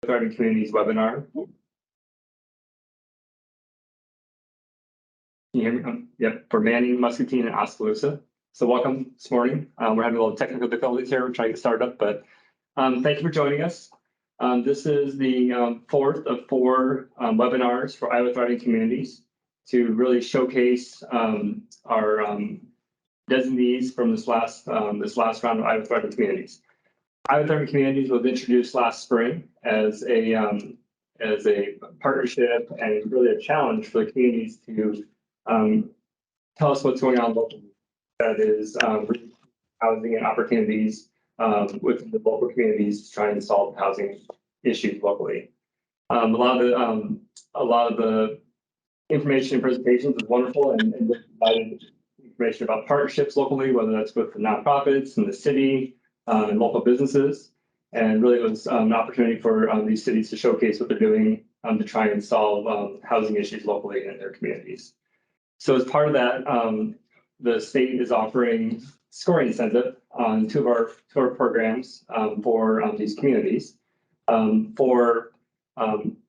Thriving Communities webinar. Can you hear me? Yep, for Manning, Muscatine, and Oskaloosa. So welcome this morning. We're having a little technical difficulties here. We're trying to get started up, but thank you for joining us. This is the fourth of four webinars for Iowa Thriving Communities to really showcase our designees from this last round of Iowa Thriving Communities. Iowa Thriving Communities was introduced last spring as a partnership and really a challenge for the communities to tell us what's going on locally. That is housing and opportunities within the local communities to try and solve housing issues locally. A lot of the information and presentations is wonderful and provided information about partnerships locally, whether that's with the nonprofits and the city and local businesses. And really it was an opportunity for these cities to showcase what they're doing to try and solve housing issues locally in their communities. So as part of that, the state is offering scoring incentive on two of our programs for these communities. For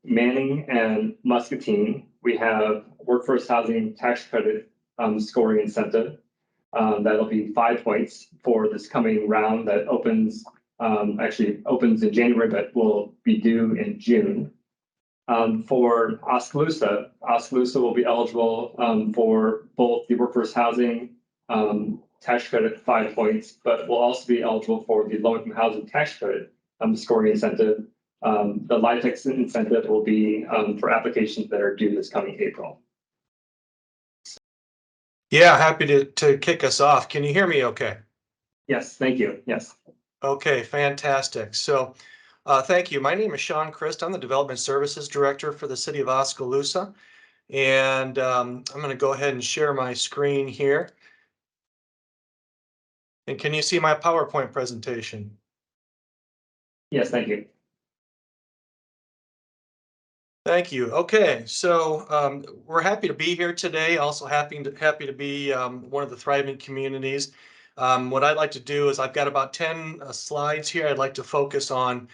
Manning and Muscatine, we have workforce housing tax credit scoring incentive. That'll be 5 points for this coming round that opens in January, but will be due in June. For Oskaloosa will be eligible for both the workforce housing tax credit 5 points, but will also be eligible for the low-income housing tax credit scoring incentive. The LIHTC incentive will be for applications that are due this coming April. Yeah, happy to kick us off. Can you hear me okay? Yes, thank you. Yes. Okay, fantastic. So thank you. My name is Sean Christ. I'm the Development Services Director for the City of Oskaloosa. And I'm going to go ahead and share my screen here. And can you see my PowerPoint presentation? Yes, thank you. Thank you. Okay, so we're happy to be here today. Also happy to be one of the thriving communities. What I'd like to do is I've got about 10 slides here. I'd like to focus on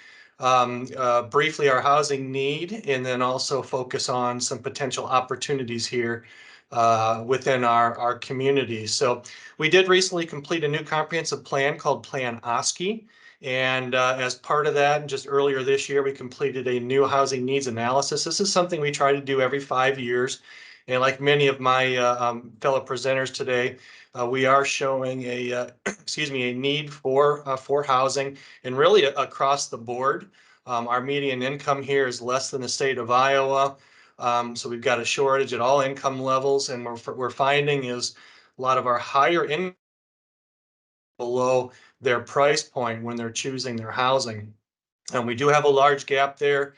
briefly our housing need and then also focus on some potential opportunities here within our community. So we did recently complete a new comprehensive plan called Plan Oski. And as part of that, just earlier this year, we completed a new housing needs analysis. This is something we try to do every 5 years. And like many of my fellow presenters today, we are showing a a need for housing and really across the board. Our median income here is less than the state of Iowa. So we've got a shortage at all income levels. And we're finding is a lot of our higher income below their price point when they're choosing their housing. And we do have a large gap there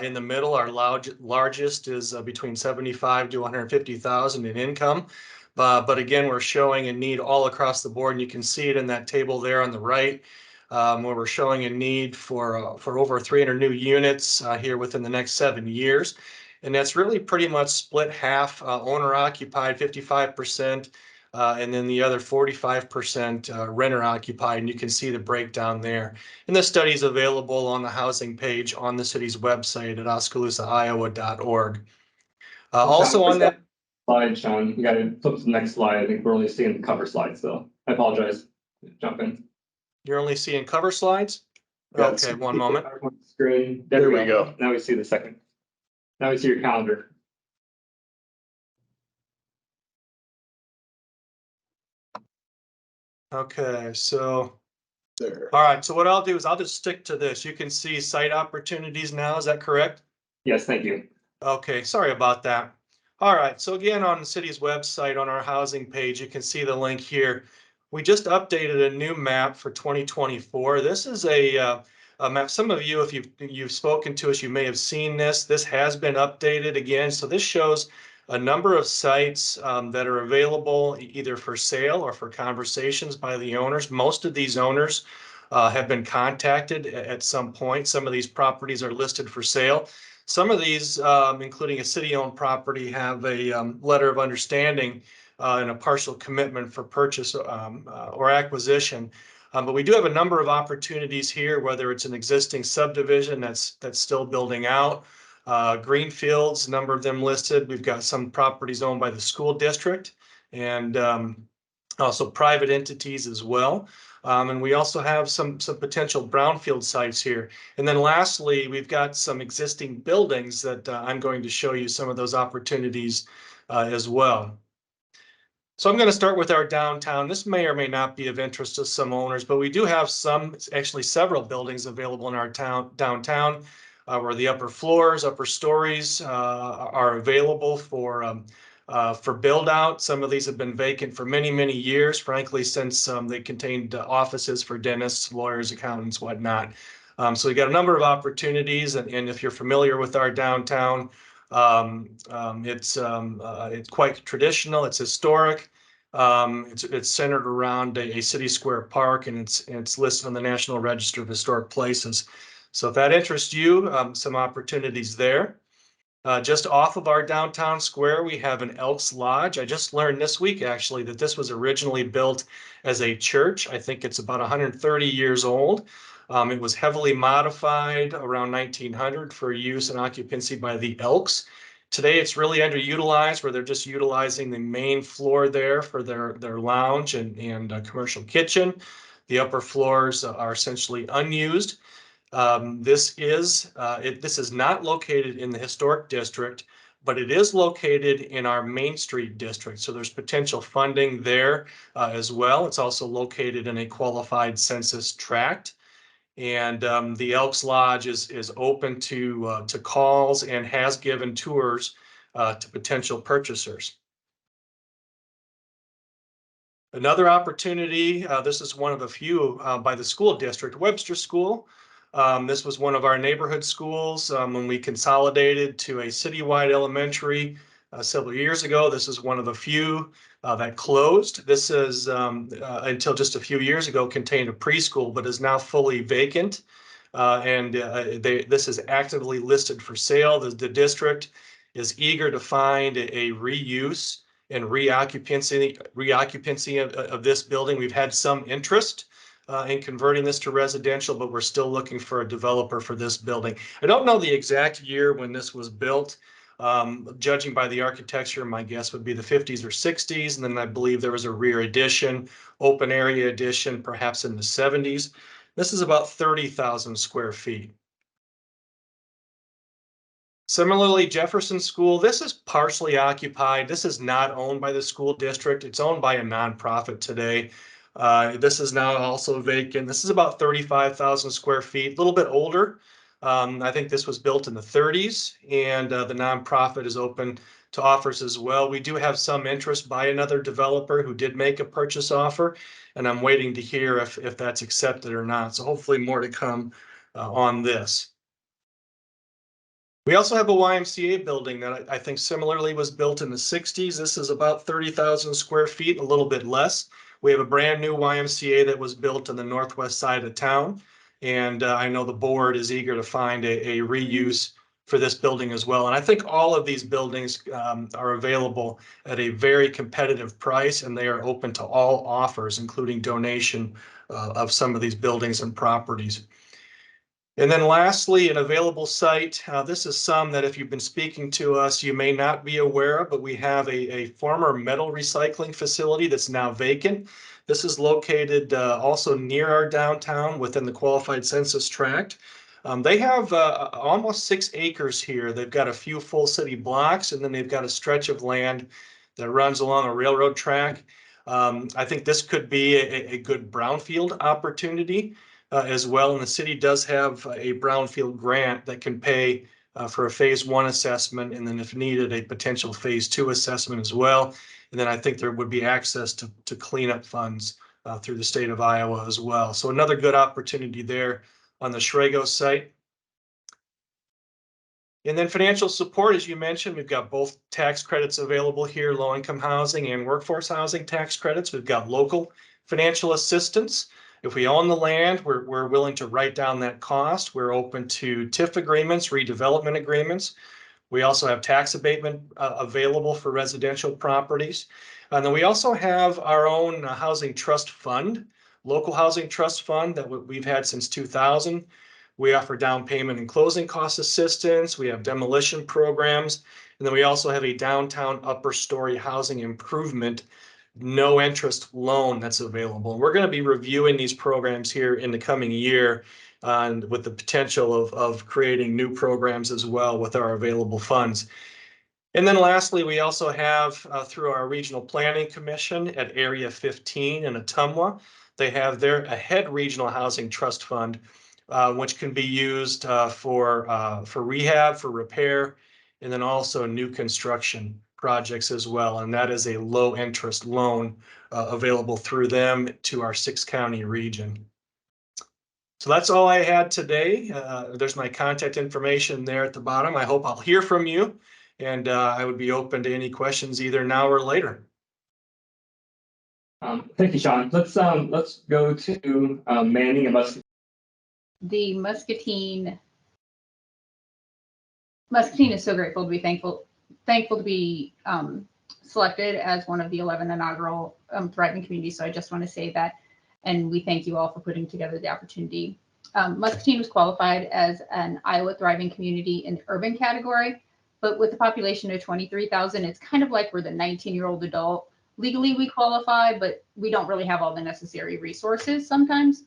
in the middle. Our largest is between 75 to 150,000 in income. But again, we're showing a need all across the board. And you can see it in that table there on the right, where we're showing a need for over 300 new units here within the next 7 years. And that's really pretty much split half owner occupied, 55%. And then the other 45% renter occupied, and you can see the breakdown there. And this study is available on the housing page on the city's website at oskaloosaiowa.org. Also on that slide, Sean, you got to flip to the next slide. I think we're only seeing the cover slides, though. I apologize. Jump in. You're only seeing cover slides? Yes. Okay, one moment. Screen. There we go. Now we see the second. Now we see your calendar. Okay, so There. all right, so what I'll do is I'll just stick to this. You can see site opportunities now, is that correct? Yes, thank you. Okay, sorry about that. All right, so again, on the city's website, on our housing page, you can see the link here. We just updated a new map for 2024. This is a map. Some of you, if you've spoken to us, you may have seen this. This has been updated again. So this shows a number of sites that are available either for sale or for conversations by the owners. Most of these owners have been contacted at some point. Some of these properties are listed for sale. Some of these, including a city-owned property, have a letter of understanding and a partial commitment for purchase or acquisition. But we do have a number of opportunities here, whether it's an existing subdivision that's still building out, greenfields, a number of them listed. We've got some properties owned by the school district and also private entities as well. And we also have some potential brownfield sites here. And then lastly, we've got some existing buildings that I'm going to show you some of those opportunities as well. So I'm going to start with our downtown. This may or may not be of interest to some owners, but we do have actually several buildings available in our downtown, where the upper floors, upper stories are available for build out. Some of these have been vacant for many, many years, frankly, since they contained offices for dentists, lawyers, accountants, whatnot. So we got a number of opportunities, and if you're familiar with our downtown, it's quite traditional. It's historic. It's centered around a city square park, and it's listed on the National Register of Historic Places. So if that interests you, some opportunities there. Just off of our downtown square, we have an Elks Lodge. I just learned this week, actually, that this was originally built as a church. I think it's about 130 years old. It was heavily modified around 1900 for use and occupancy by the Elks. Today, it's really underutilized, where they're just utilizing the main floor there for their lounge and commercial kitchen. The upper floors are essentially unused. This is not located in the historic district, but it is located in our Main Street district. So there's potential funding there as well. It's also located in a qualified census tract. And the Elks Lodge is open to calls and has given tours to potential purchasers. Another opportunity, this is one of a few by the school district, Webster School. This was one of our neighborhood schools when we consolidated to a citywide elementary several years ago. This is one of the few that closed. This is until just a few years ago contained a preschool, but is now fully vacant. This is actively listed for sale. The district is eager to find a reuse and reoccupancy of this building. We've had some interest in converting this to residential, but we're still looking for a developer for this building. I don't know the exact year when this was built. Judging by the architecture, my guess would be the 50s or 60s. And then I believe there was a rear addition, open area addition, perhaps in the 70s. This is about 30,000 square feet. Similarly, Jefferson School, this is partially occupied. This is not owned by the school district. It's owned by a nonprofit today. This is now also vacant. This is about 35,000 square feet, a little bit older. I think this was built in the 30s, and the nonprofit is open to offers as well. We do have some interest by another developer who did make a purchase offer, and I'm waiting to hear if that's accepted or not. So hopefully more to come on this. We also have a YMCA building that I think similarly was built in the 60s. This is about 30,000 square feet, a little bit less. We have a brand new YMCA that was built on the northwest side of town. And I know the board is eager to find a reuse for this building as well. And I think all of these buildings are available at a very competitive price, and they are open to all offers, including donation of some of these buildings and properties. And then lastly, an available site. This is some that if you've been speaking to us, you may not be aware of, but we have a former metal recycling facility that's now vacant. This is located also near our downtown within the qualified census tract. They have almost 6 acres here. They've got a few full city blocks, and then they've got a stretch of land that runs along a railroad track. I think this could be a good brownfield opportunity. As well, and the city does have a brownfield grant that can pay for a phase 1 assessment, and then if needed, a potential phase 2 assessment as well. And then I think there would be access to cleanup funds through the state of Iowa as well. So another good opportunity there on the Schrego site. And then financial support, as you mentioned, we've got both tax credits available here, low-income housing and workforce housing tax credits. We've got local financial assistance. If we own the land, we're willing to write down that cost. We're open to TIF agreements, redevelopment agreements. We also have tax abatement available for residential properties. And then we also have our own housing trust fund local housing trust fund that we've had since 2000. We offer down payment and closing cost assistance. We have demolition programs. And then we also have a downtown upper story housing improvement, no interest loan that's available. And we're going to be reviewing these programs here in the coming year, and with the potential of creating new programs as well with our available funds. And then lastly, we also have through our Regional Planning Commission at Area 15 in Ottumwa, they have their Ahead Regional Housing Trust Fund, which can be used for rehab, for repair, and then also new construction projects as well. And that is a low interest loan available through them to our 6-county region. So that's all I had today. There's my contact information there at the bottom. I hope I'll hear from you, and I would be open to any questions either now or later. Thank you, Sean. Let's go to Manning and Muscatine. The Muscatine is so grateful to be thankful to be selected as one of the 11 inaugural thriving communities. So I just want to say that, and we thank you all for putting together the opportunity. Muscatine was qualified as an Iowa thriving community in the urban category, but with a population of 23,000, it's kind of like we're the 19-year-old adult. Legally, we qualify, but we don't really have all the necessary resources sometimes.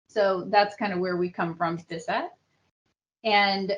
So that's kind of where we come from to this at. And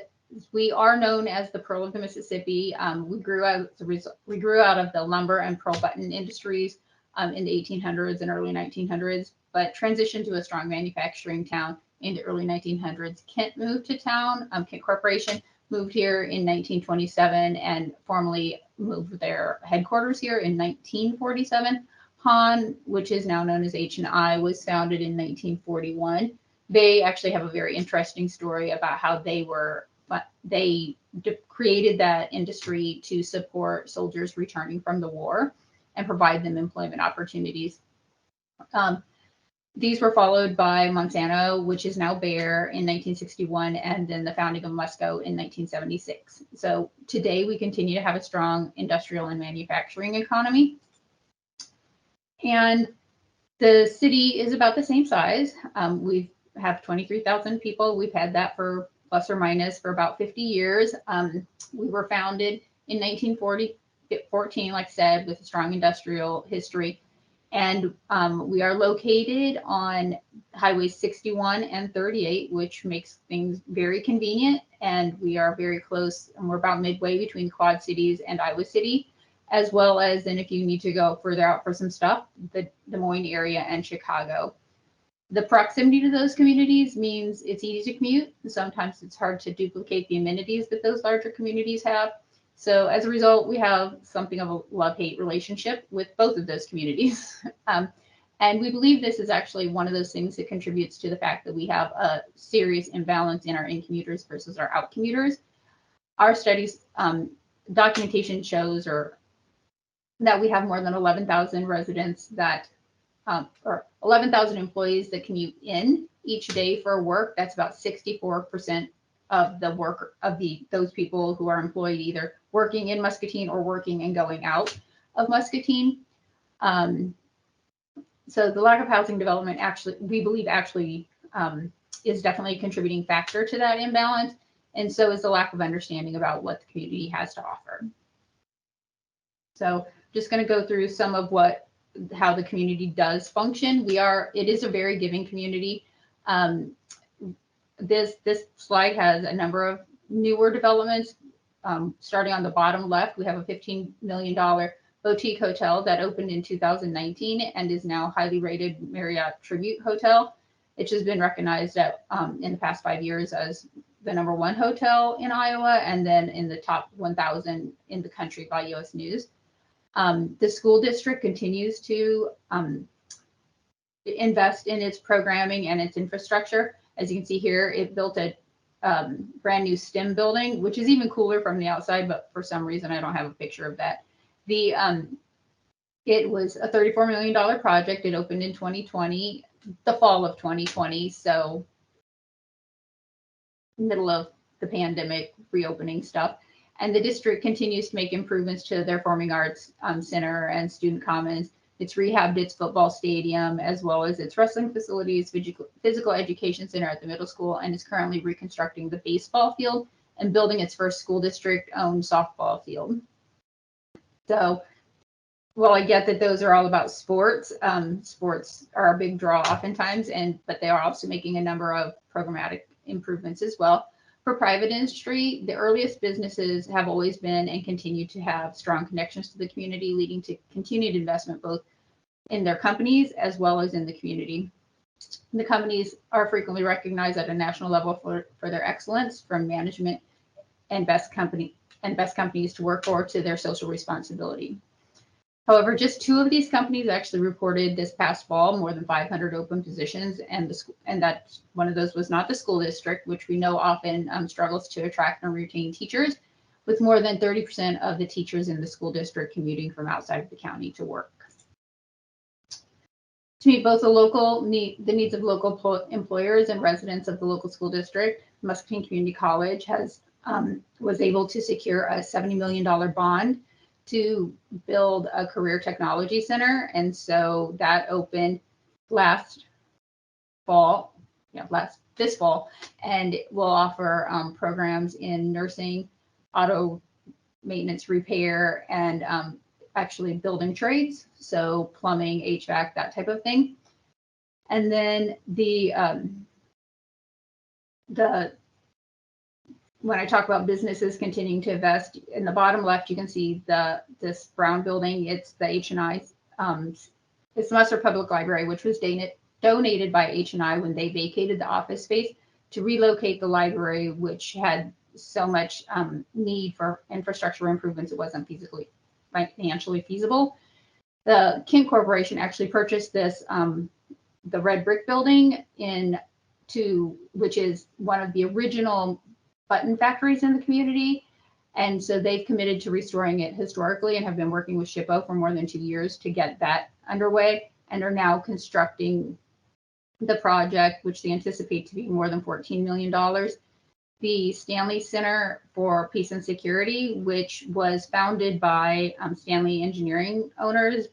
we are known as the Pearl of the Mississippi. We grew out of the lumber and pearl button industries in the 1800s and early 1900s, but transitioned to a strong manufacturing town in the early 1900s. Kent moved to town. Kent Corporation moved here in 1927 and formally moved their headquarters here in 1947. Hahn, which is now known as H&I, was founded in 1941. They actually have a very interesting story about how they created that industry to support soldiers returning from the war and provide them employment opportunities. These were followed by Monsanto, which is now Bayer, in 1961, and then the founding of Musco in 1976. So today we continue to have a strong industrial and manufacturing economy. And the city is about the same size. We have 23,000 people. We've had that for plus or minus for about 50 years. We were founded in 1914, like I said, with a strong industrial history. And we are located on highways 61 and 38, which makes things very convenient. And we are very close, and we're about midway between Quad Cities and Iowa City, as well as then if you need to go further out for some stuff, the Des Moines area and Chicago. The proximity to those communities means it's easy to commute. Sometimes it's hard to duplicate the amenities that those larger communities have. So as a result, we have something of a love-hate relationship with both of those communities. And we believe this is actually one of those things that contributes to the fact that we have a serious imbalance in our in-commuters versus our out-commuters. Our studies, documentation shows that we have more than 11,000 residents that, or 11,000 employees that commute in each day for work. That's about 64% of the work of those people who are employed either working in Muscatine or working and going out of Muscatine. So the lack of housing development we believe is definitely a contributing factor to that imbalance. And so is the lack of understanding about what the community has to offer. So just going to go through some of how the community does function. It is a very giving community. This slide has a number of newer developments. Starting on the bottom left, we have a $15 million boutique hotel that opened in 2019 and is now highly rated Marriott Tribute Hotel. It has been recognized in the past 5 years as the #1 hotel in Iowa, and then in the top 1,000 in the country by U.S. News. The school district continues to invest in its programming and its infrastructure. As you can see here, it built a brand new STEM building, which is even cooler from the outside, but for some reason I don't have a picture of that. It was a $34 million project. It opened in 2020, the fall of 2020, so middle of the pandemic reopening stuff. And the district continues to make improvements to their Performing Arts Center and Student Commons, It's rehabbed its football stadium as well as its wrestling facilities, physical education center at the middle school, and is currently reconstructing the baseball field and building its first school district-owned softball field. So, well, I get that those are all about sports. Sports are a big draw oftentimes, but they are also making a number of programmatic improvements as well. For private industry, the earliest businesses have always been and continue to have strong connections to the community, leading to continued investment both in their companies as well as in the community. The companies are frequently recognized at a national level for their excellence, from management and best companies to work for to their social responsibility. However, just 2 of these companies actually reported this past fall more than 500 open positions, and that one of those was not the school district, which we know often struggles to attract and retain teachers, with more than 30% of the teachers in the school district commuting from outside of the county to work. To meet both the needs of local employers and residents of the local school district, Muscatine Community College was able to secure a $70 million bond to build a career technology center. And so that opened this fall, and it will offer programs in nursing, auto maintenance, repair, and actually building trades. So plumbing, HVAC, that type of thing. And then when I talk about businesses continuing to invest, in the bottom left, you can see this brown building. It's the H&I. It's the Musser Public Library, which was donated by H&I when they vacated the office space to relocate the library, which had so much need for infrastructure improvements. It wasn't financially feasible. The Kent Corporation actually purchased this, the red brick building, which is one of the original button factories in the community. And so they've committed to restoring it historically and have been working with SHPO for more than 2 years to get that underway, and are now constructing the project, which they anticipate to be more than $14 million. The Stanley Center for Peace and Security, which was founded by Stanley Engineering owners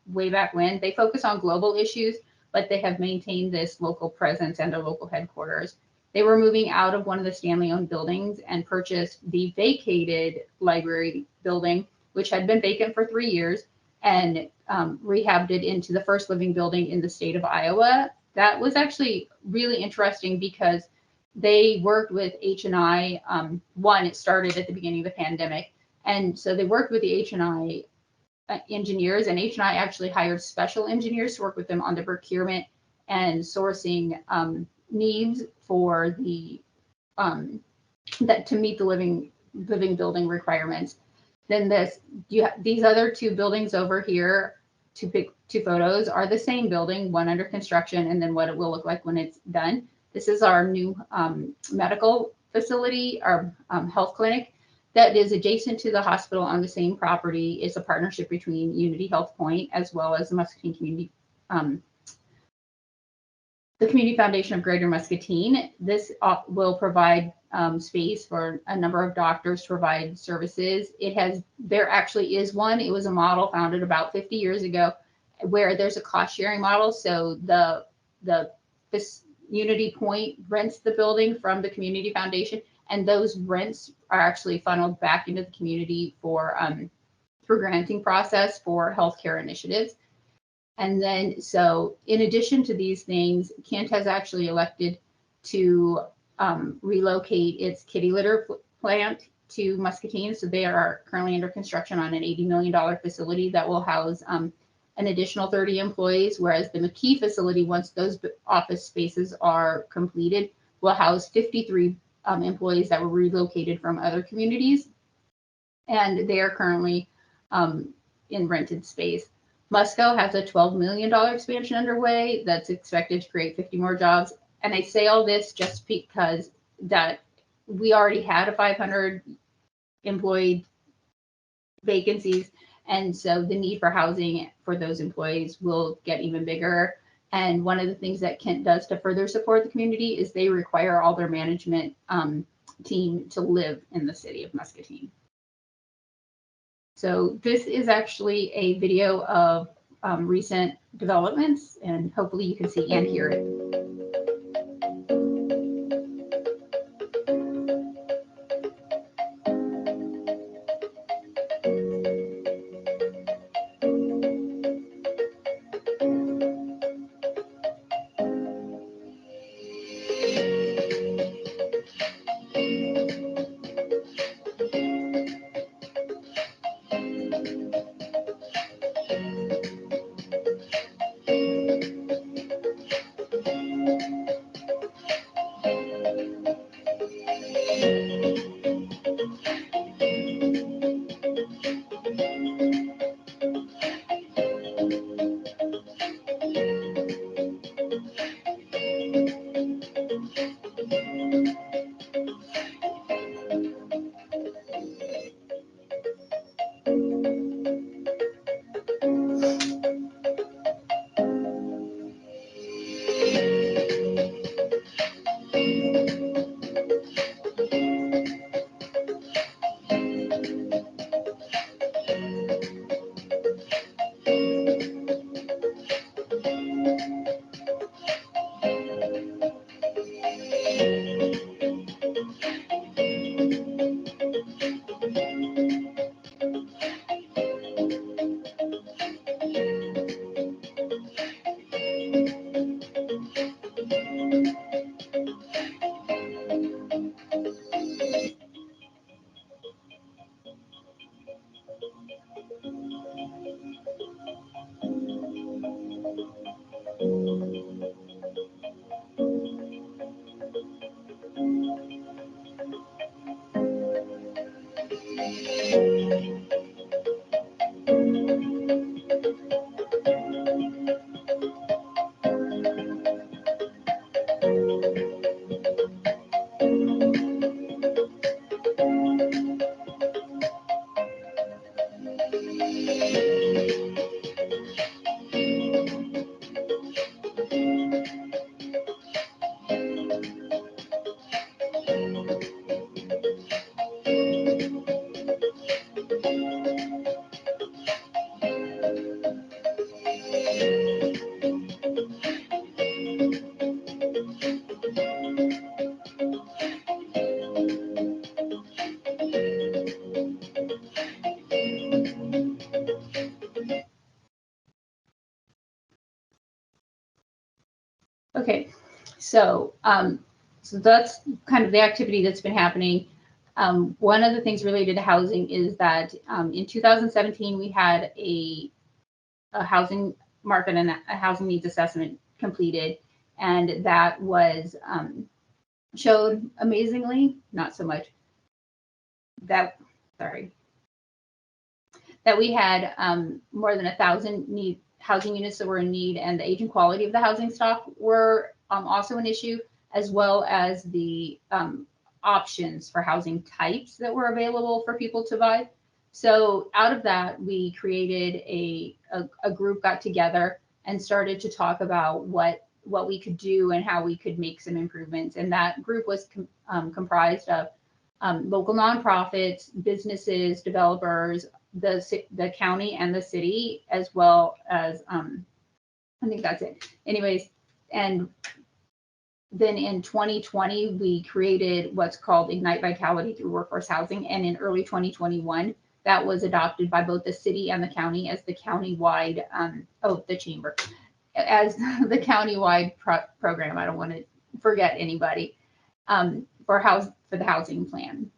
way back when, they focus on global issues, but they have maintained this local presence and a local headquarters. They were moving out of one of the Stanley-owned buildings and purchased the vacated library building, which had been vacant for 3 years, and rehabbed it into the first living building in the state of Iowa. That was actually really interesting because they worked with H&I. It started at the beginning of the pandemic, and so they worked with the H&I engineers, and H&I actually hired special engineers to work with them on the procurement and sourcing needs for the to meet the living building requirements. Then these other 2 buildings over here, two photos, are the same building, one under construction, and then what it will look like when it's done. This is our new medical facility, our health clinic that is adjacent to the hospital on the same property. It's a partnership between Unity Health Point as well as the Muscatine Community, the Community Foundation of Greater Muscatine. This will provide space for a number of doctors to provide services. There actually is one. It was a model founded about 50 years ago where there's a cost sharing model. So this Unity Point rents the building from the Community Foundation, and those rents are actually funneled back into the community for granting process for healthcare initiatives. And then, so in addition to these things, Kent has actually elected to relocate its kitty litter plant to Muscatine. So they are currently under construction on an $80 million facility that will house an additional 30 employees, whereas the McKee facility, once those office spaces are completed, will house 53 employees that were relocated from other communities. And they are currently in rented space. Musco has a $12 million expansion underway that's expected to create 50 more jobs. And I say all this just because that we already had a 500 employee vacancies. And so the need for housing for those employees will get even bigger. And one of the things that Kent does to further support the community is they require all their management team to live in the city of Muscatine. So this is actually a video of recent developments, and hopefully you can see and hear it. Okay, so so that's kind of the activity that's been happening. One of the things related to housing is that in 2017 we had a housing market and a housing needs assessment completed, and that was showed amazingly, not so much that that we had more than 1,000 housing units that were in need, and the age and quality of the housing stock were also an issue, as well as the options for housing types that were available for people to buy. So out of that, we created a group, got together and started to talk about what we could do and how we could make some improvements. And that group was comprised of local nonprofits, businesses, developers, the county and the city, as well as I think that's it. Anyways, and then in 2020, we created what's called Ignite Vitality through Workforce Housing. And in early 2021, that was adopted by both the city and the county as the countywide, the chamber, as the countywide program. I don't want to forget anybody, for the housing plan.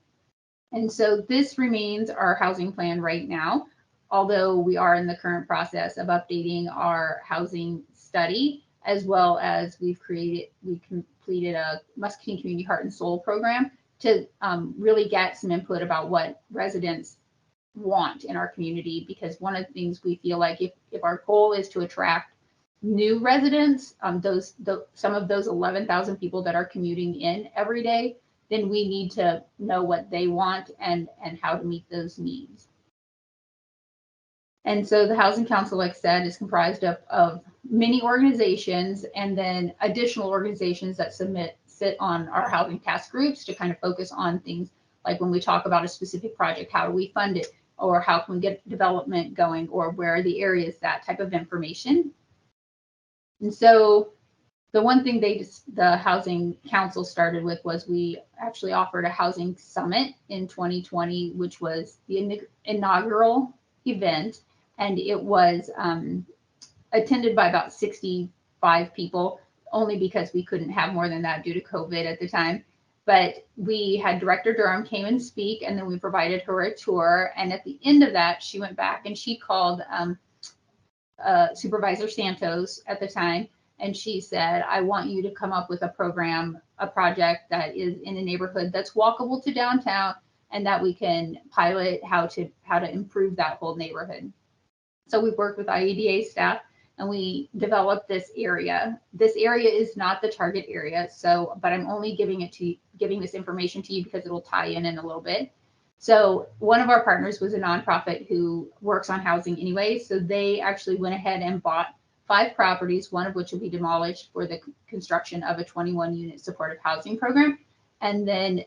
And so this remains our housing plan right now, although we are in the current process of updating our housing study, as well as we completed a Muscatine Community Heart and Soul program to really get some input about what residents want in our community. Because one of the things we feel like if our goal is to attract new residents, some of those 11,000 people that are commuting in every day, then we need to know what they want and how to meet those needs. And so the Housing Council, like I said, is comprised of many organizations and then additional organizations that sit on our housing task groups to kind of focus on things like when we talk about a specific project, how do we fund it? or how can we get development going, or where are the areas, that type of information. And so the one thing the Housing Council started with was we actually offered a housing summit in 2020, which was the inaugural event, and it was attended by about 65 people, only because we couldn't have more than that due to COVID at the time. But we had Director Durham came and speak, and then we provided her a tour. And at the end of that, she went back and she called Supervisor Santos at the time, and she said, I want you to come up with a program, a project that is in a neighborhood that's walkable to downtown, and that we can pilot how to improve that whole neighborhood. So we worked with IEDA staff, and we developed this area. This area is not the target area, but I'm only giving this information to you because it'll tie in a little bit. So one of our partners was a nonprofit who works on housing anyway. So they actually went ahead and bought 5 properties, one of which will be demolished for the construction of a 21-unit supportive housing program. And then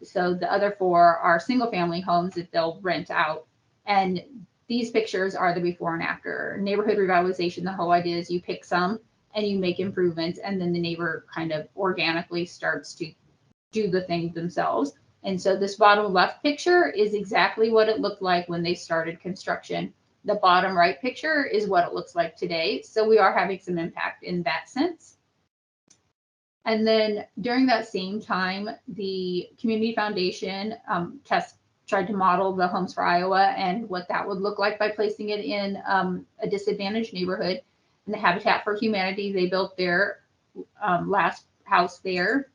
so the other 4 are single family homes that they'll rent out. And these pictures are the before and after. Neighborhood revitalization, the whole idea is you pick some and you make improvements, and then the neighbor kind of organically starts to do the things themselves. And so this bottom left picture is exactly what it looked like when they started construction. The bottom right picture is what it looks like today. So we are having some impact in that sense. And then during that same time, the Community Foundation tried to model the Homes for Iowa and what that would look like by placing it in a disadvantaged neighborhood. And the Habitat for Humanity, they built their last house there.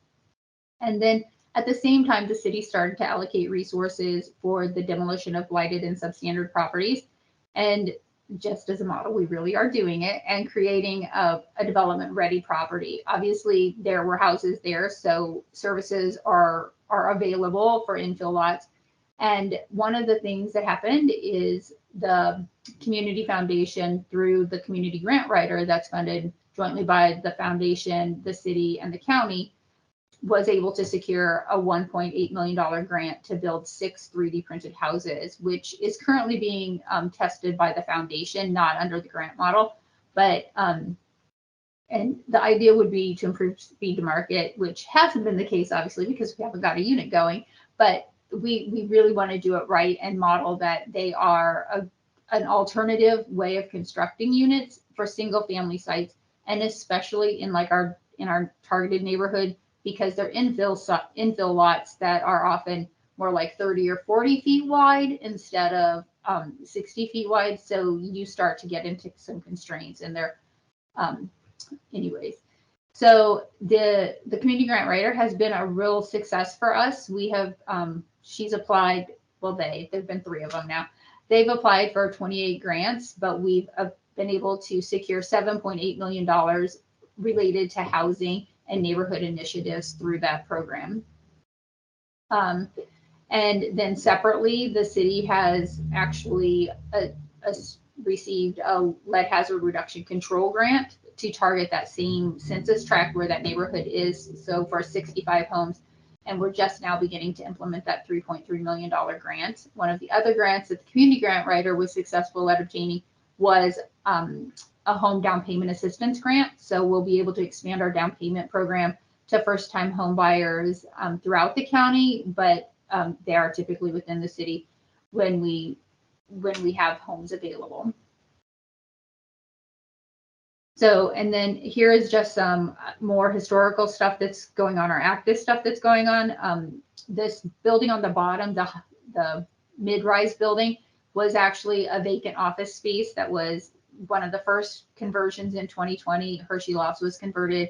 And then at the same time, the city started to allocate resources for the demolition of blighted and substandard properties. And just as a model, we really are doing it and creating a development ready property. Obviously, there were houses there, so services are available for infill lots. And one of the things that happened is the Community Foundation, through the community grant writer that's funded jointly by the foundation, the city, and the county, was able to secure a $1.8 million grant to build 6 3D printed houses, which is currently being tested by the foundation, not under the grant model. But and the idea would be to improve speed to market, which hasn't been the case, obviously, because we haven't got a unit going. But we really want to do it right and model that they are an alternative way of constructing units for single family sites, and especially in our targeted neighborhood, because they're infill lots that are often more like 30 or 40 feet wide instead of 60 feet wide. So you start to get into some constraints in there. Anyways, so the community grant writer has been a real success for us. We have she's applied. Well, there've been 3 of them now. They've applied for 28 grants, but we've been able to secure $7.8 million related to housing and neighborhood initiatives through that program. And then separately, the city has actually received a lead hazard reduction control grant to target that same census tract where that neighborhood is. So for 65 homes, and we're just now beginning to implement that $3.3 million grant. One of the other grants that the community grant writer was successful at obtaining was a home down payment assistance grant. So we'll be able to expand our down payment program to first-time home buyers throughout the county, but they are typically within the city when we have homes available. So, and then here is just some more historical stuff that's going on, or active stuff that's going on. This building on the bottom, the mid-rise building, was actually a vacant office space that was one of the first conversions in 2020. Hershey Lofts was converted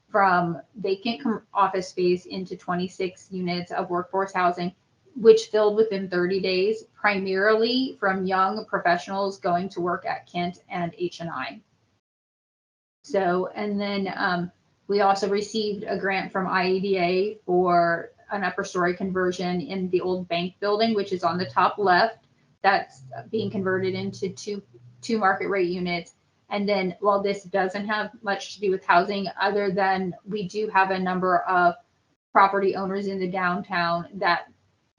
from vacant office space into 26 units of workforce housing, which filled within 30 days, primarily from young professionals going to work at Kent and H&I. So, and then we also received a grant from IEDA for an upper story conversion in the old bank building, which is on the top left. That's being converted into two market rate units. And then while this doesn't have much to do with housing, other than we do have a number of property owners in the downtown that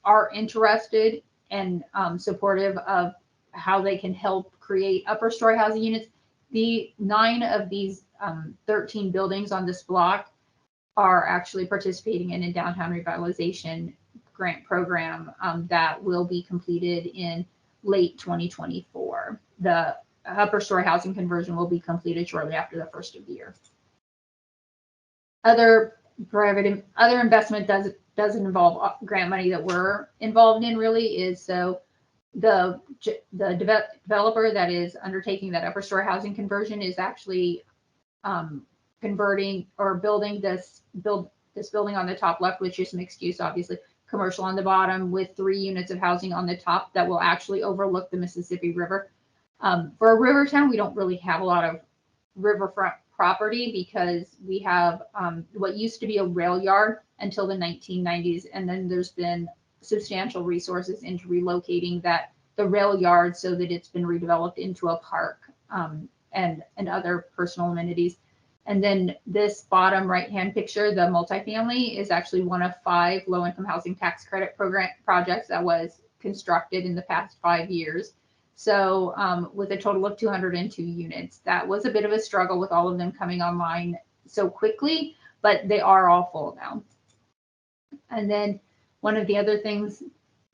are interested and supportive of how they can help create upper story housing units. The 9 of these 13 buildings on this block are actually participating in a downtown revitalization grant program that will be completed in late 2024. The upper story housing conversion will be completed shortly after the first of the year. Other investment doesn't involve grant money that we're involved in really is so the developer that is undertaking that upper story housing conversion is actually converting or building this building on the top left, which is mixed use, obviously, commercial on the bottom with 3 units of housing on the top that will actually overlook the Mississippi River. For a river town, we don't really have a lot of riverfront property because we have what used to be a rail yard until the 1990s, and then there's been substantial resources into relocating the rail yard so that it's been redeveloped into a park and other personal amenities. And then this bottom right-hand picture, the multifamily, is actually one of 5 low-income housing tax credit program projects that was constructed in the past 5 years. So with a total of 202 units, that was a bit of a struggle with all of them coming online so quickly, but they are all full now. And then one of the other things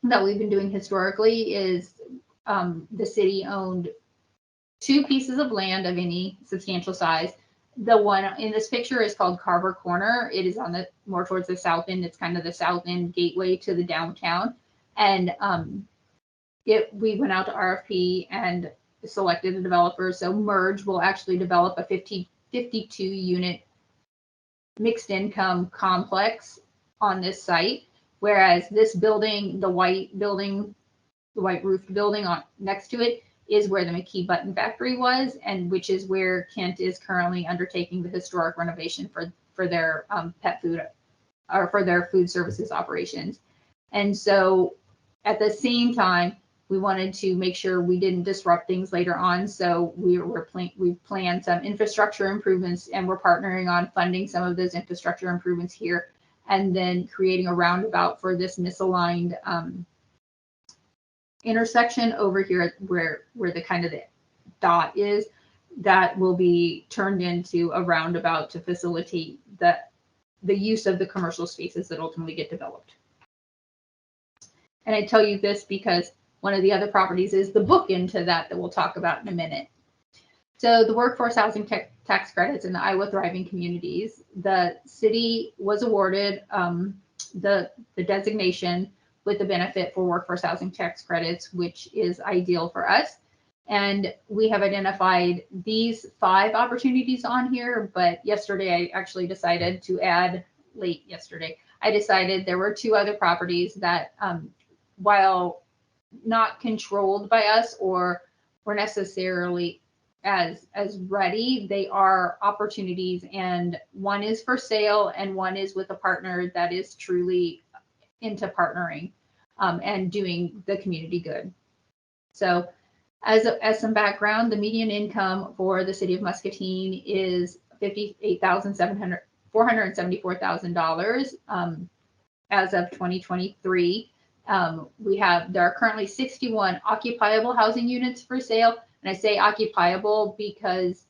that we've been doing historically is the city owned 2 pieces of land of any substantial size. The one in this picture is called Carver Corner. It is on the more towards the south end. It's kind of the south end gateway to the downtown. And we went out to RFP and selected a developer. So Merge will actually develop a 52 unit mixed income complex on this site. Whereas this building, the white roofed building on next to it, is where the McKee Button Factory was, and which is where Kent is currently undertaking the historic renovation for their pet food or for their food services operations. And so at the same time, we wanted to make sure we didn't disrupt things later on. So we've planned some infrastructure improvements, and we're partnering on funding some of those infrastructure improvements here, and then creating a roundabout for this misaligned intersection over here where the kind of the dot is, that will be turned into a roundabout to facilitate the use of the commercial spaces that ultimately get developed. And I tell you this because one of the other properties is the book into that we'll talk about in a minute. So the workforce housing tax credits in the Iowa Thriving Communities, the city was awarded the designation with the benefit for workforce housing tax credits, which is ideal for us. And we have identified these 5 opportunities on here, but yesterday I actually decided to add, late yesterday, I decided there were 2 other properties that, while not controlled by us or were necessarily as ready, they are opportunities, and one is for sale and one is with a partner that is truly into partnering and doing the community good. So as some background, the median income for the city of Muscatine is $474,000 as of 2023. There are currently 61 occupiable housing units for sale. And I say occupiable because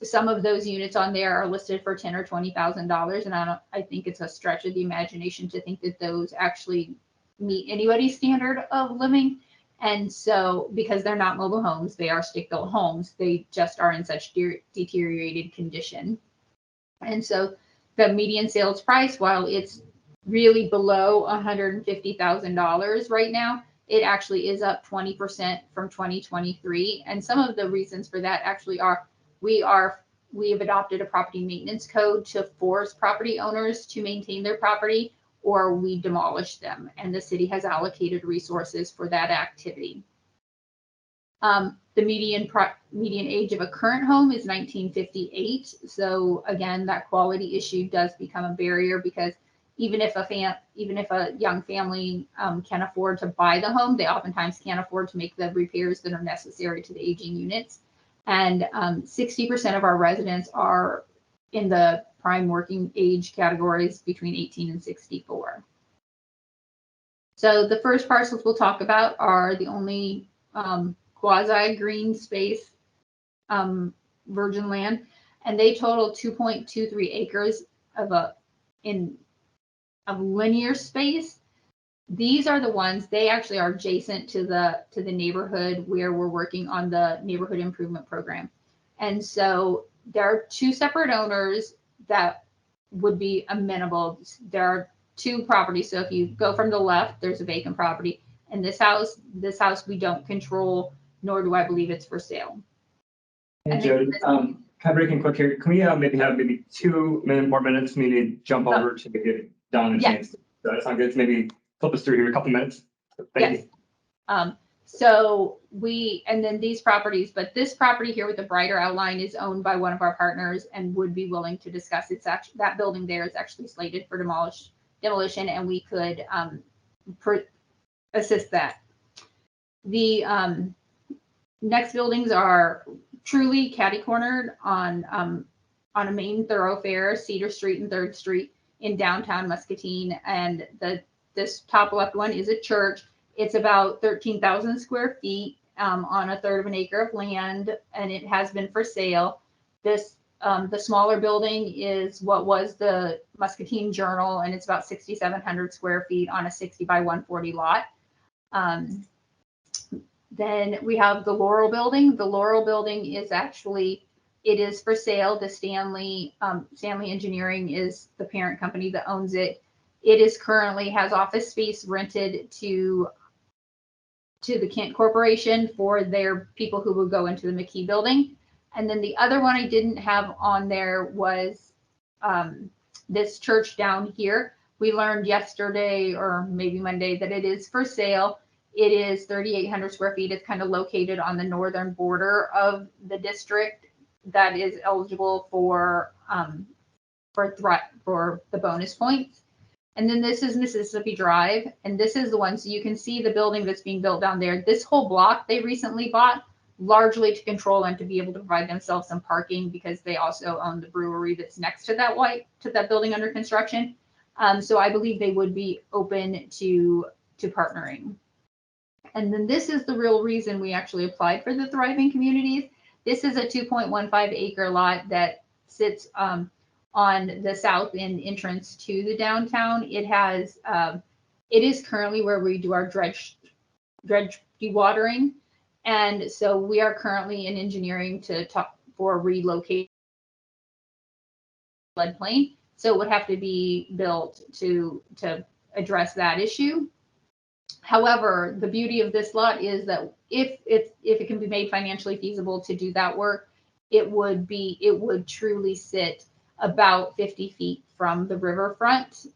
some of those units on there are listed for $10,000 or $20,000, and I think it's a stretch of the imagination to think that those actually meet anybody's standard of living. And so, because they're not mobile homes, they are stick-built homes. They just are in such deteriorated condition. And so, the median sales price, while it's really below $150,000 right now, it actually is up 20% from 2023. And some of the reasons for that actually are we have adopted a property maintenance code to force property owners to maintain their property, or we demolish them. And the city has allocated resources for that activity. The median age of a current home is 1958. So again, that quality issue does become a barrier, because even if a young family can afford to buy the home, they oftentimes can't afford to make the repairs that are necessary to the aging units. And 60% of our residents are in the prime working age categories between 18 and 64. So the first parcels we'll talk about are the only quasi green space virgin land, and they total 2.23 acres of linear space. These are the ones, they actually are adjacent to the neighborhood where we're working on the neighborhood improvement program. And so there are two separate owners that would be amenable. There are two properties. So if you go from the left, there's a vacant property. And this house we don't control, nor do I believe it's for sale. Hey, Jody, kind of breaking quick here. Can we maybe have 2 more minutes for me to jump over to give Don a chance? Does that sound good? Maybe flip us through here a couple minutes. Thank you. So and then these properties, but this property here with the brighter outline is owned by one of our partners and would be willing to discuss. It's actually, that building there is actually slated for demolition, and we could assist that. The next buildings are truly catty-cornered on a main thoroughfare, Cedar Street and 3rd Street in downtown Muscatine. And this top left one is a church. It's about 13,000 square feet on 1/3 of an acre of land, and it has been for sale. This the smaller building is what was the Muscatine Journal, and it's about 6,700 square feet on a 60 by 140 lot. Then we have the Laurel building. The Laurel building is actually, it is for sale. The Stanley Engineering is the parent company that owns it. It is currently has office space rented to the Kent Corporation for their people who will go into the McKee building. And then the other one I didn't have on there was this church down here. We learned yesterday or maybe Monday that it is for sale. It is 3,800 square feet. It's kind of located on the northern border of the district that is eligible for the bonus points. And then this is Mississippi Drive, and this is the one, so you can see the building that's being built down there. This whole block they recently bought, largely to control and to be able to provide themselves some parking, because they also own the brewery that's next to that building under construction. So I believe they would be open to partnering. And then this is the real reason we actually applied for the Thriving Communities. This is a 2.15 acre lot that sits on the south end entrance to the downtown. It has, it is currently where we do our dredge dewatering. And so we are currently in engineering to talk for relocating floodplain. So it would have to be built to address that issue. However, the beauty of this lot is that if it can be made financially feasible to do that work, it would truly sit about 50 feet from the riverfront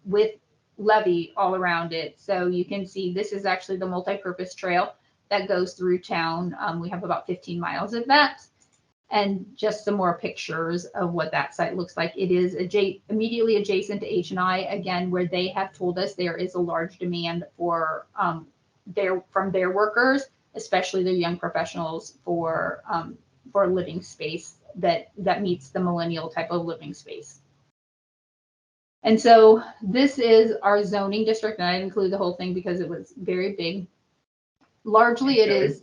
with levee all around it. So you can see this is actually the multi-purpose trail that goes through town. We have about 15 miles of that. And just some more pictures of what that site looks like. It is immediately adjacent to H&I, again, where they have told us there is a large demand for from their workers, especially their young professionals, for living space that meets the millennial type of living space. And so this is our zoning district, and I didn't include the whole thing because it was very big. Largely, it is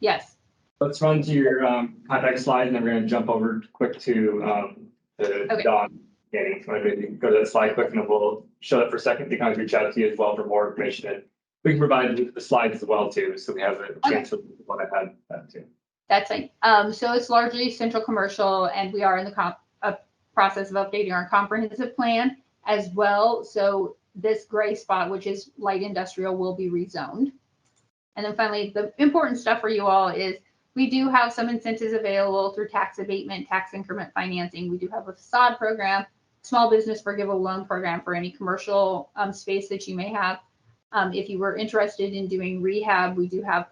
yes. Let's run to your contact slide, and then we're going to jump over quick to the Don meeting. So maybe go to that slide quick, and then we'll show that for a second to kind of reach out to you as well for more information. And we can provide the slides as well too, so we have a chance to want to add that too. That's right. So it's largely central commercial, and we are in the process of updating our comprehensive plan as well. So this gray spot, which is light industrial, will be rezoned. And then finally, the important stuff for you all is we do have some incentives available through tax abatement, tax increment financing. We do have a facade program, small business forgivable loan program for any commercial space that you may have. If you were interested in doing rehab, we do have,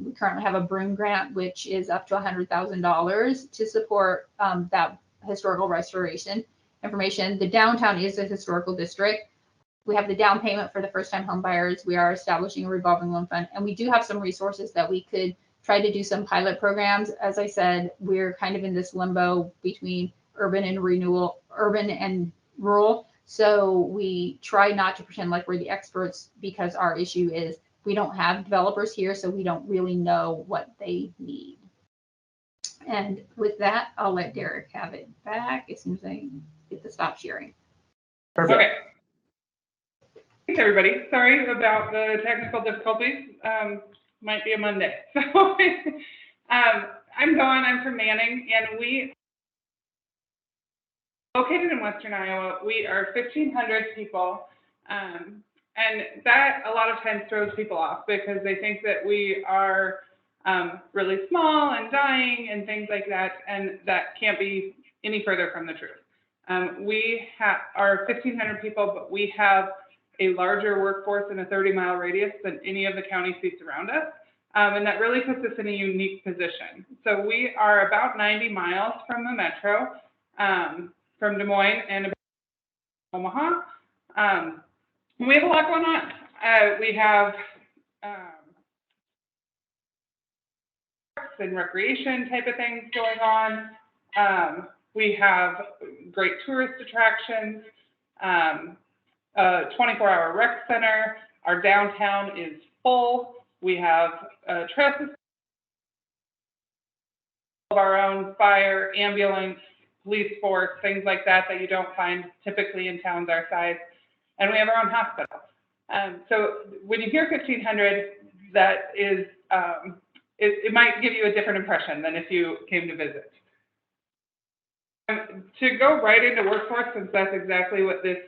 we currently have a broom grant, which is up to $100,000 to support that historical restoration information. The downtown is a historical district. We have the down payment for the first-time home buyers. We are establishing a revolving loan fund, and we do have some resources that we could try to do some pilot programs. As I said, we're kind of in this limbo between urban and rural. So we try not to pretend like we're the experts because our issue is we don't have developers here, so we don't really know what they need. And with that, I'll let Derek have it back as soon as I get to stop sharing. Perfect. Okay. Thanks, everybody. Sorry about the technical difficulties. Might be a Monday. So I'm Dawn. I'm from Manning, and we located in Western Iowa. We are 1,500 people, and that a lot of times throws people off because they think that we are really small and dying and things like that, and that can't be any further from the truth. We are 1,500 people, but we have a larger workforce in a 30-mile radius than any of the county seats around us. And that really puts us in a unique position. So we are about 90 miles from the metro, from Des Moines and about Omaha. We have a lot going on. We have parks and recreation type of things going on. We have great tourist attractions, a 24-hour rec center. Our downtown is full. We have trail systems of our own, fire, ambulance, police force, things like that that you don't find typically in towns our size. And we have our own hospital. So when you hear 1,500, that is, it might give you a different impression than if you came to visit. To go right into workforce, since that's exactly what this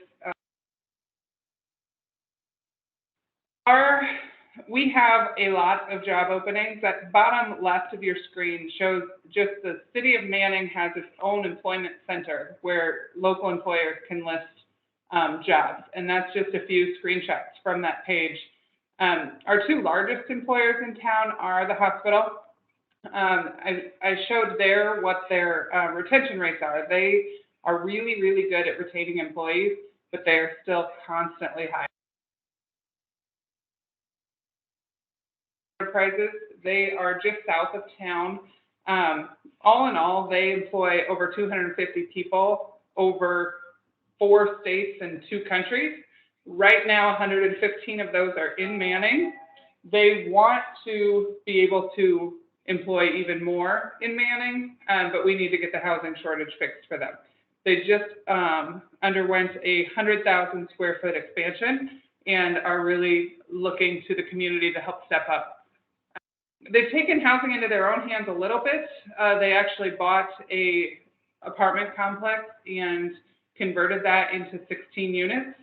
we have a lot of job openings. That bottom left of your screen shows just the city of Manning has its own employment center where local employers can list jobs. And that's just a few screenshots from that page. Our two largest employers in town are the hospital. I showed there what their retention rates are. They are really, really good at retaining employees, but they are still constantly high. Enterprises, they are just south of town. All in all, they employ over 250 people over 4 states and 2 countries. Right now, 115 of those are in Manning. They want to be able to employ even more in Manning, but we need to get the housing shortage fixed for them. They just underwent a 100,000 square foot expansion and are really looking to the community to help step up. They've taken housing into their own hands a little bit. They actually bought a apartment complex and converted that into 16 units,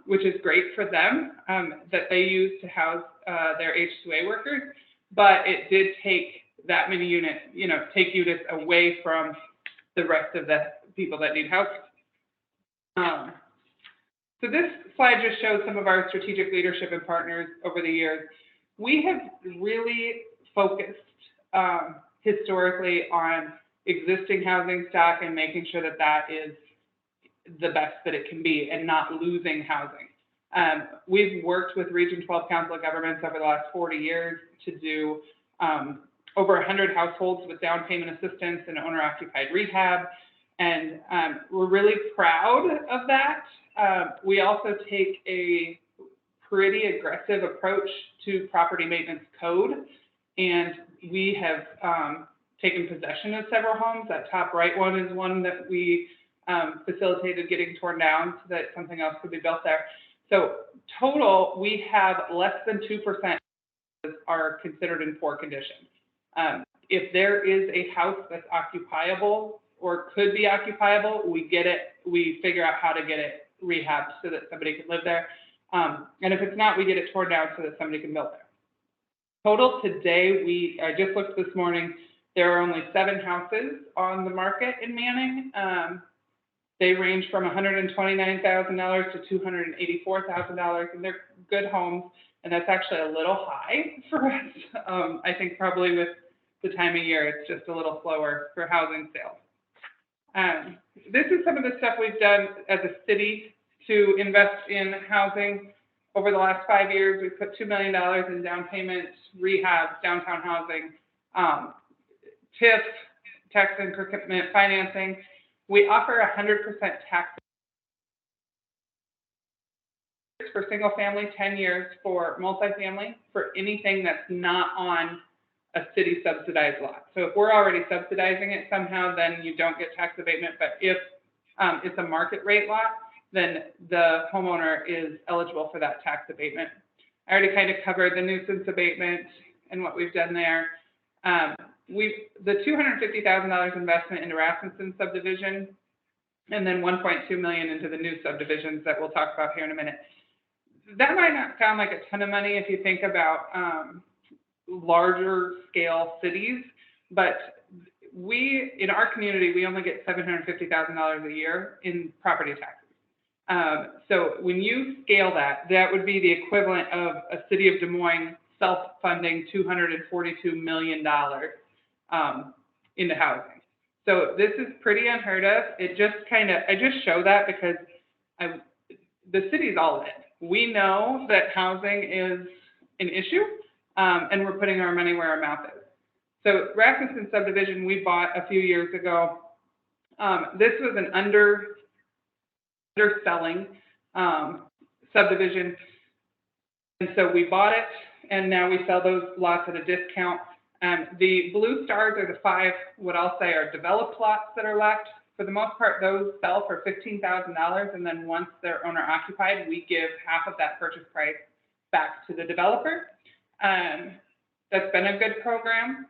which is great for them, that they use to house their H2A workers. But it did take that many units, take units away from the rest of the people that need housing. So this slide just shows some of our strategic leadership and partners over the years. We have really focused historically on existing housing stock and making sure that that is the best that it can be and not losing housing. We've worked with Region 12 Council of Governments over the last 40 years to do over 100 households with down payment assistance and owner-occupied rehab. And we're really proud of that. We also take a pretty aggressive approach to property maintenance code. And we have taken possession of several homes. That top right one is one that we facilitated getting torn down so that something else could be built there. So total, we have less than 2% are considered in poor condition. If there is a house that's occupiable or could be occupiable, we get it, we figure out how to get it rehabbed so that somebody can live there. And if it's not, we get it torn down so that somebody can build there. Total today, I just looked this morning, there are only 7 houses on the market in Manning. They range from $129,000 to $284,000, and they're good homes. And that's actually a little high for us. I think probably with the time of year, it's just a little slower for housing sales. This is some of the stuff we've done as a city to invest in housing. Over the last 5 years, we've put $2 million in down payments, rehab, downtown housing, TIF, tax increment financing. We offer 100% tax for single family, 10 years for multifamily, for anything that's not on a city subsidized lot. So if we're already subsidizing it somehow, then you don't get tax abatement. But if it's a market rate lot, then the homeowner is eligible for that tax abatement. I already kind of covered the nuisance abatement and what we've done there. The $250,000 investment into Rasmussen subdivision, and then $1.2 million into the new subdivisions that we'll talk about here in a minute. That might not sound like a ton of money if you think about larger scale cities, but in our community, we only get $750,000 a year in property taxes. So when you scale that, that would be the equivalent of a city of Des Moines self-funding $242 million into housing. So this is pretty unheard of. It just I just show that because the city's all in. We know that housing is an issue, and we're putting our money where our mouth is. So Rasmussen subdivision we bought a few years ago. This was an underselling subdivision, and so we bought it, and now we sell those lots at a discount. The blue stars are the 5, what I'll say are developed lots that are left. For the most part, those sell for $15,000, and then once they're owner occupied, we give half of that purchase price back to the developer. That's been a good program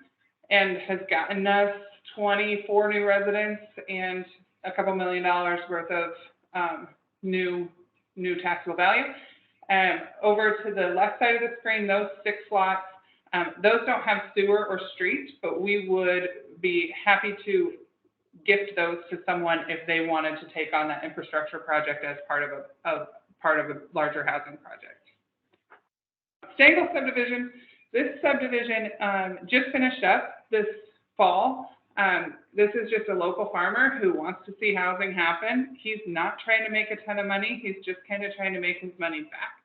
and has gotten us 24 new residents and a couple $1 million worth of new taxable value. Over to the left side of the screen, those 6 lots, those don't have sewer or street, but we would be happy to gift those to someone if they wanted to take on that infrastructure project as part of a larger housing project. Stengel subdivision. This subdivision just finished up this fall. This is just a local farmer who wants to see housing happen. He's not trying to make a ton of money. He's just kind of trying to make his money back.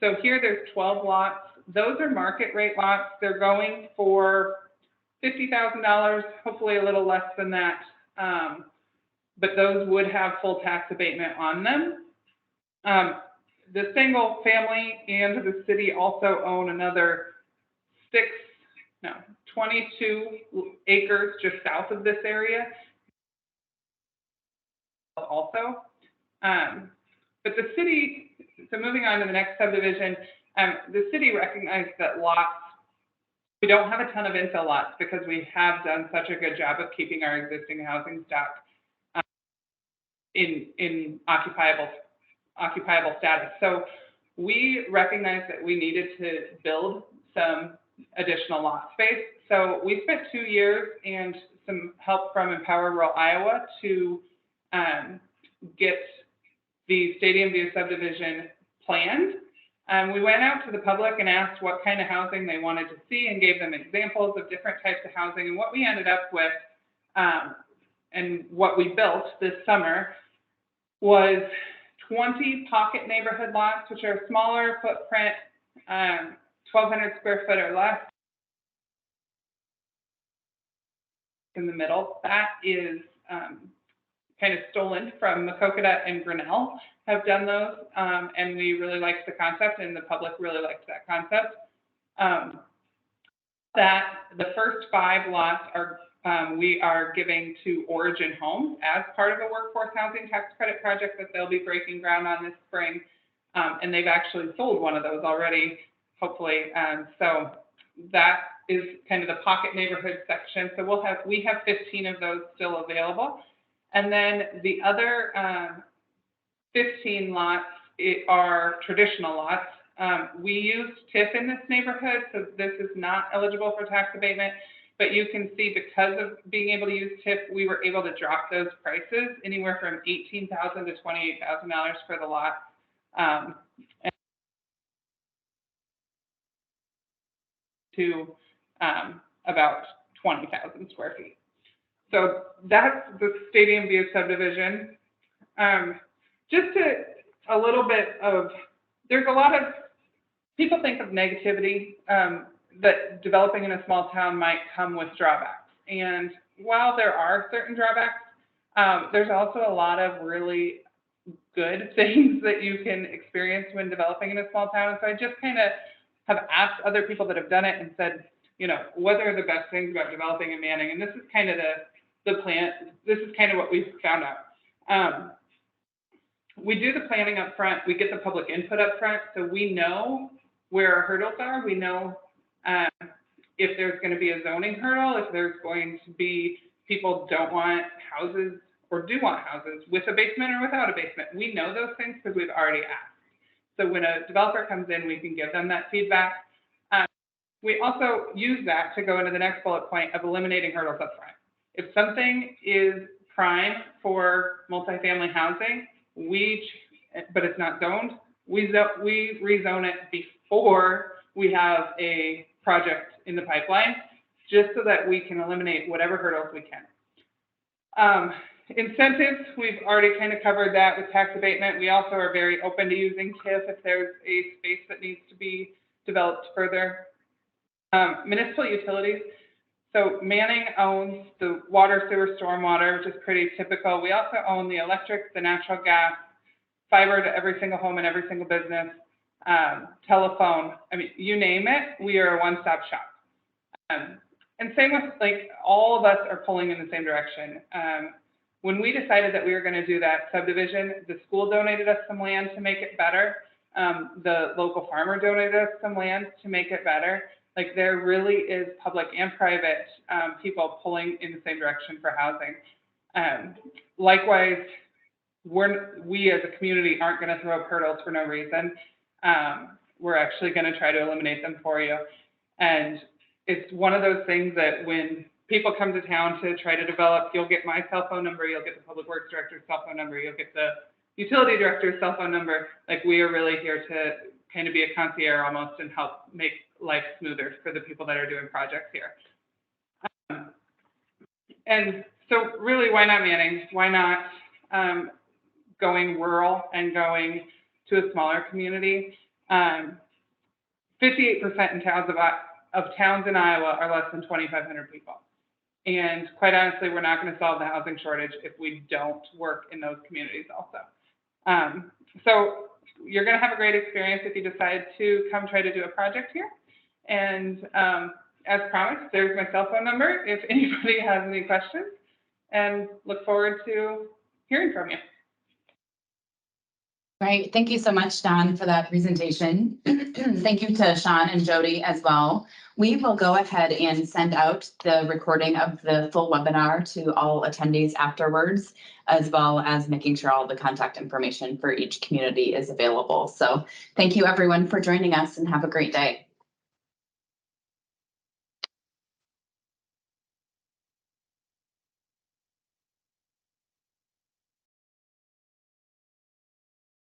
So here there's 12 lots. Those are market rate lots. They're going for $50,000, hopefully a little less than that. But those would have full tax abatement on them. The single family and the city also own another 22 acres just south of this area also. But the city, so moving on to the next subdivision, the city recognized that lots, we don't have a ton of infill lots because we have done such a good job of keeping our existing housing stock in occupiable status. So we recognized that we needed to build some additional lot space. So we spent 2 years and some help from Empower Rural Iowa to get the Stadium View subdivision planned. We went out to the public and asked what kind of housing they wanted to see and gave them examples of different types of housing. And what we ended up with and what we built this summer was 20 pocket neighborhood lots, which are smaller footprint, 1,200 square foot or less. In the middle, that is kind of stolen from Maquoketa and Grinnell have done those, and we really liked the concept, and the public really liked that concept. That the first 5 lots are we are giving to Origin Homes as part of a workforce housing tax credit project that they'll be breaking ground on this spring, and they've actually sold one of those already, hopefully. So that is kind of the pocket neighborhood section. So we have 15 of those still available. And then the other 15 lots are traditional lots. We used TIF in this neighborhood, so this is not eligible for tax abatement. But you can see because of being able to use TIF, we were able to drop those prices anywhere from $18,000 to $28,000 for the lot. To about 20,000 square feet. So that's the Stadium View subdivision. Just a little bit of, there's a lot of, people think of negativity that developing in a small town might come with drawbacks. And while there are certain drawbacks, there's also a lot of really good things that you can experience when developing in a small town. So I just kind of have asked other people that have done it and said, you know, what are the best things about developing in Manning? And this is kind of the plan. This is kind of what we've found out. We do the planning up front. We get the public input up front. So we know where our hurdles are. We know if there's going to be a zoning hurdle, if there's going to be people don't want houses or do want houses with a basement or without a basement. We know those things because we've already asked. So when a developer comes in, we can give them that feedback. We also use that to go into the next bullet point of eliminating hurdles up front. If something is prime for multifamily housing, but it's not zoned, we rezone it before we have a project in the pipeline, just so that we can eliminate whatever hurdles we can. Incentives, we've already kind of covered that with tax abatement. We also are very open to using TIF if there's a space that needs to be developed further. Municipal utilities. So Manning owns the water, sewer, stormwater, which is pretty typical. We also own the electric, the natural gas, fiber to every single home and every single business, telephone. I mean, you name it, we are a one-stop shop. And same with, like, all of us are pulling in the same direction. When we decided that we were going to do that subdivision, the school donated us some land to make it better. The local farmer donated us some land to make it better. Like, there really is public and private people pulling in the same direction for housing. Likewise, we as a community aren't going to throw up hurdles for no reason. We're actually going to try to eliminate them for you. And it's one of those things that when people come to town to try to develop, you'll get my cell phone number, you'll get the public works director's cell phone number, you'll get the utility director's cell phone number. Like, we are really here to kind of be a concierge almost and help make life smoother for the people that are doing projects here. And so really, why not Manning? Why not going rural and going to a smaller community? 58% in towns in Iowa are less than 2,500 people. And quite honestly, we're not going to solve the housing shortage if we don't work in those communities also. So you're going to have a great experience if you decide to come try to do a project here. And as promised, there's my cell phone number if anybody has any questions, and look forward to hearing from you. Great. Thank you so much, Dawn, for that presentation. Thank you to Sean and Jody as well. We will go ahead and send out the recording of the full webinar to all attendees afterwards, as well as making sure all the contact information for each community is available. So thank you everyone for joining us, and have a great day.